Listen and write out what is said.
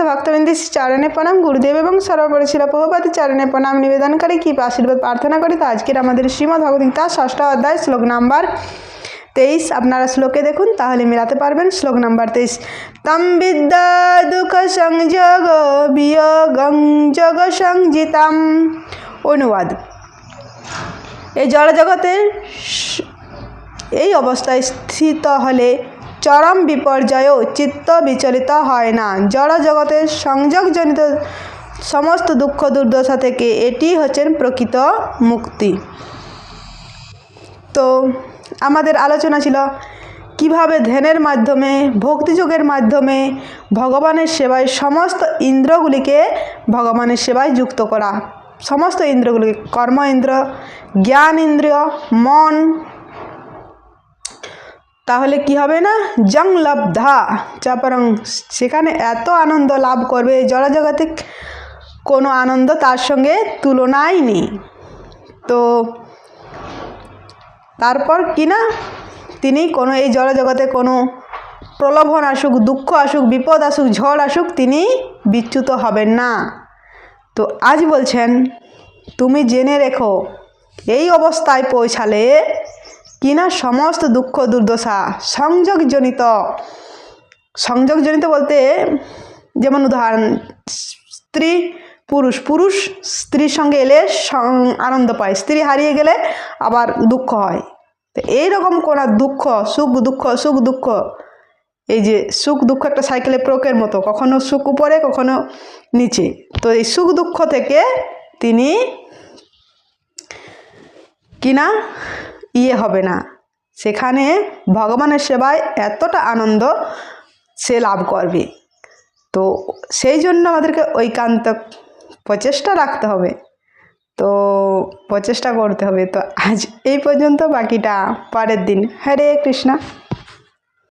ভক্তবৃন্দের চরণে প্রণাম, গুরুদেব এবং সর্বোপরি শিল প্রভুপাদের চরণে প্রণাম নিবেদন করে কি আশীর্বাদ প্রার্থনা করি। তো আজকের আমাদের শ্রীমদ্ ভগবদ্গীতা 6ষ্ঠ অধ্যায় শ্লোক নাম্বার 23। আপনারা শ্লোকে দেখুন, তাহলে মেলাতে পারবেন। শ্লোক নাম্বার 23, তম বিদ্যা দুঃখ সংযোগ বিয়োগং যোগ সংজিতাম। অনুবাদ: এই জড়জগতের এই অবস্থায় স্থিত হলে চরম বিপর্যয়ও চিত্ত বিচলিত হয় না। জড় জগতের সংযোগজনিত সমস্ত দুঃখ দুর্দশা থেকে এটি হচ্ছেন প্রকৃত মুক্তি। তো আমাদের আলোচনা ছিল কিভাবে ধ্যানের মাধ্যমে, ভক্তিযোগের মাধ্যমে ভগবানের সেবায় সমস্ত ইন্দ্রগুলিকে ভগবানের সেবায় যুক্ত করা। সমস্ত ইন্দ্রগুলিকে, কর্ম ইন্দ্র, জ্ঞান ইন্দ্রিয়, মন, তাহলে কি হবে না, জং লব্ধা চাপরং, সেখানে এত আনন্দ লাভ করবে, জড়জগতে কোনো আনন্দ তার সঙ্গে তুলনাই নেই। তো তারপর কি না, তিনি কোনো এই জড়জগতে কোনো প্রলোভন আসুক, দুঃখ আসুক, বিপদ আসুক, ঝড় আসুক, তিনি বিচ্যুত হবেন না। তো আজ বলছেন, তুমি জেনে রেখো এই অবস্থায় পৌঁছালে কিনা সমস্ত দুঃখ দুর্দশা সংযোগজনিত বলতে যেমন উদাহরণ, স্ত্রী পুরুষ স্ত্রীর সঙ্গে এলে আনন্দ পায়, স্ত্রী হারিয়ে গেলে আবার দুঃখ হয়। তো এইরকম কোনো দুঃখ, সুখ দুঃখ, এই যে সুখ দুঃখ একটা সাইকেলের প্রকের মতো, কখনো সুখ উপরে কখনো নিচে। তো এই সুখ দুঃখ থেকে তিনি কিনা হবে না, সেখানে ভগবানের সেবায় এতটা আনন্দ সে লাভ করবে। তো সেই জন্য আমাদেরকে ঐকান্ত প্রচেষ্টা রাখতে হবে, তো প্রচেষ্টা করতে হবে। তো আজ এই পর্যন্ত, বাকিটা পরের দিন। হরে কৃষ্ণ।